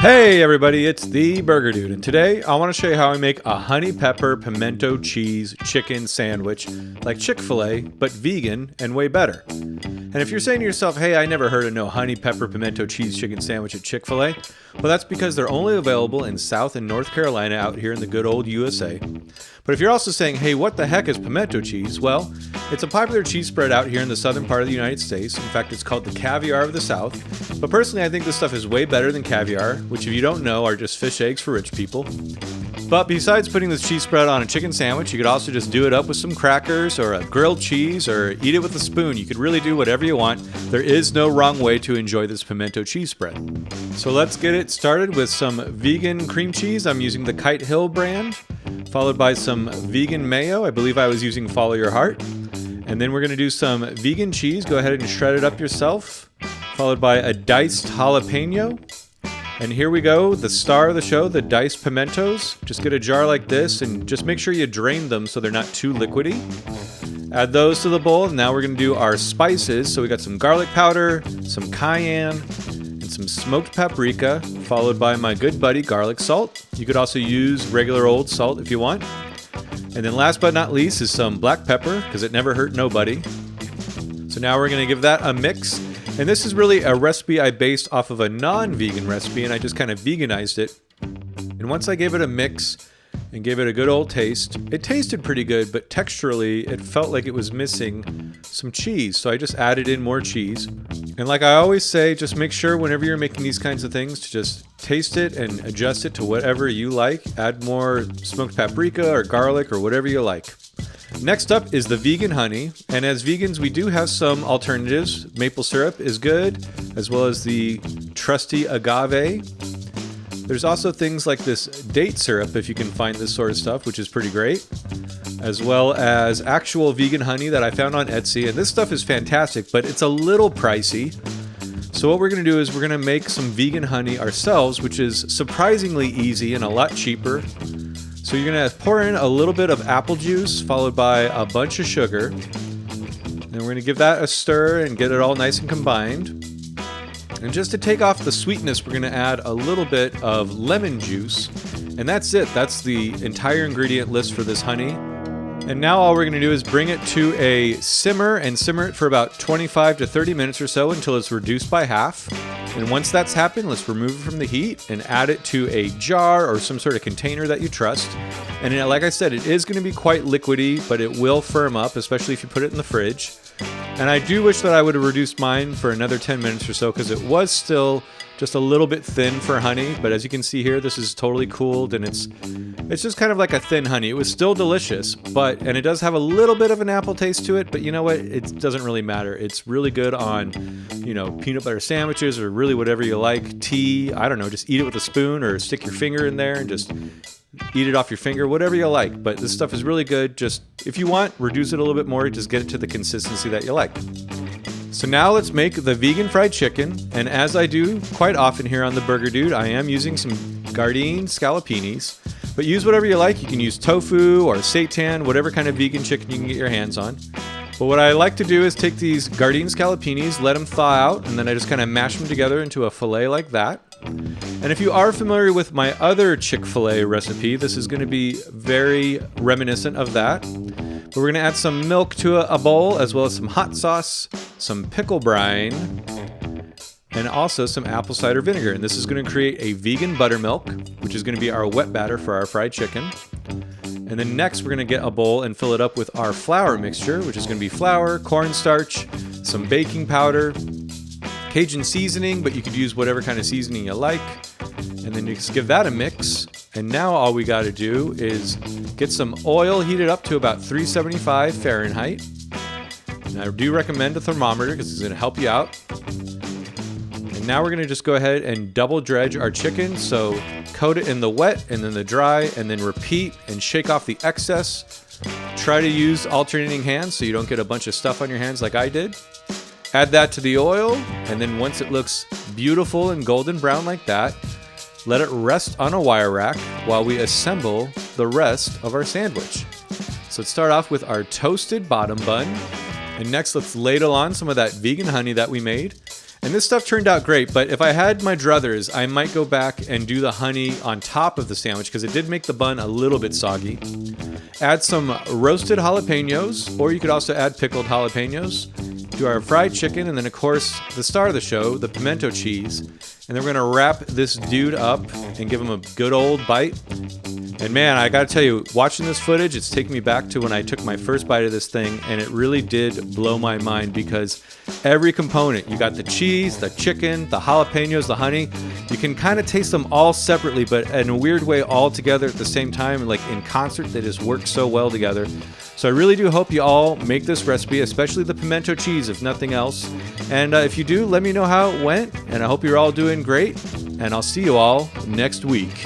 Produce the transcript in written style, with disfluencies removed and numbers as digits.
Hey everybody, it's the Burger Dude, and today I want to show you how I make a honey pepper pimento cheese chicken sandwich like Chick-fil-A, but vegan and way better. And if you're saying to yourself, hey, I never heard of no honey pepper pimento cheese chicken sandwich at Chick-fil-A, well, that's because they're only available in South and North Carolina out here in the good old USA. But if you're also saying, hey, what the heck is pimento cheese? Well, it's a popular cheese spread out here in the southern part of the United States. In fact, it's called the caviar of the South. But personally, I think this stuff is way better than caviar, which if you don't know are just fish eggs for rich people. But besides putting this cheese spread on a chicken sandwich, you could also just do it up with some crackers or a grilled cheese or eat it with a spoon. You could really do whatever you want. There is no wrong way to enjoy this pimento cheese spread. So let's get it started with some vegan cream cheese. I'm using the Kite Hill brand, followed by some vegan mayo. I believe I was using Follow Your Heart. And then we're going to do some vegan cheese. Go ahead and shred it up yourself, followed by a diced jalapeno. And here we go, the star of the show, the diced pimentos. Just get a jar like this and just make sure you drain them so they're not too liquidy. Add those to the bowl, and now we're gonna do our spices. So we got some garlic powder, some cayenne, and some smoked paprika, followed by my good buddy garlic salt. You could also use regular old salt if you want. And then last but not least is some black pepper, because it never hurt nobody. So now we're gonna give that a mix. And this is really a recipe I based off of a non-vegan recipe, and I just kind of veganized it. And once I gave it a mix and gave it a good old taste, it tasted pretty good, but texturally it felt like it was missing some cheese. So I just added in more cheese. And like I always say, just make sure whenever you're making these kinds of things to just taste it and adjust it to whatever you like. Add more smoked paprika or garlic or whatever you like. Next up is the vegan honey, and as vegans we do have some alternatives. Maple syrup is good, as well as the trusty agave. There's also things like this date syrup, if you can find this sort of stuff, which is pretty great, as well as actual vegan honey that I found on Etsy, and this stuff is fantastic, but it's a little pricey. So what we're going to do is we're going to make some vegan honey ourselves, which is surprisingly easy and a lot cheaper. So you're going to pour in a little bit of apple juice, followed by a bunch of sugar. And we're going to give that a stir and get it all nice and combined. And just to take off the sweetness, we're going to add a little bit of lemon juice. And that's it. That's the entire ingredient list for this honey. And now all we're going to do is bring it to a simmer and simmer it for about 25 to 30 minutes or so until it's reduced by half. And once that's happened, let's remove it from the heat and add it to a jar or some sort of container that you trust. And like I said, it is going to be quite liquidy, but it will firm up, especially if you put it in the fridge. And I do wish that I would have reduced mine for another 10 minutes or so because it was still just a little bit thin for honey. But as you can see here, this is totally cooled and it's just kind of like a thin honey. It was still delicious, and it does have a little bit of an apple taste to it, but you know what? It doesn't really matter. It's really good on, peanut butter sandwiches or really whatever you like. Tea, I don't know, just eat it with a spoon or stick your finger in there and just eat it off your finger, whatever you like. But this stuff is really good. Just, if you want, reduce it a little bit more. Just get it to the consistency that you like. So now let's make the vegan fried chicken. And as I do quite often here on the Burger Dude, I am using some Gardein scallopinis. But use whatever you like. You can use tofu or seitan, whatever kind of vegan chicken you can get your hands on. But what I like to do is take these Gardein scallopinis, let them thaw out, and then I just kind of mash them together into a fillet like that. And if you are familiar with my other Chick-fil-A recipe, this is going to be very reminiscent of that. But we're going to add some milk to a bowl, as well as some hot sauce, some pickle brine, and also some apple cider vinegar. And this is going to create a vegan buttermilk, which is going to be our wet batter for our fried chicken. And then next we're going to get a bowl and fill it up with our flour mixture, which is going to be flour, cornstarch, some baking powder, Cajun seasoning, but you could use whatever kind of seasoning you like. And then you just give that a mix. And now all we got to do is get some oil heated up to about 375 Fahrenheit. And I do recommend a thermometer because it's going to help you out. And now we're going to just go ahead and double dredge our chicken. So coat it in the wet and then the dry, and then repeat and shake off the excess. Try to use alternating hands so you don't get a bunch of stuff on your hands like I did. Add that to the oil, and then once it looks beautiful and golden brown like that, let it rest on a wire rack while we assemble the rest of our sandwich. So let's start off with our toasted bottom bun, and next let's ladle on some of that vegan honey that we made. And this stuff turned out great, but if I had my druthers, I might go back and do the honey on top of the sandwich because it did make the bun a little bit soggy. Add some roasted jalapenos, or you could also add pickled jalapenos. Do our fried chicken, and then of course the star of the show, the pimento cheese. And then we're gonna wrap this dude up and give him a good old bite. And man, I gotta tell you, watching this footage, it's taking me back to when I took my first bite of this thing, and it really did blow my mind because every component, you got the cheese, the chicken, the jalapenos, the honey, you can kind of taste them all separately, but in a weird way all together at the same time, like in concert, they just work so well together. So I really do hope you all make this recipe, especially the pimento cheese, if nothing else. And if you do, let me know how it went, and I hope you're all doing great, and I'll see you all next week.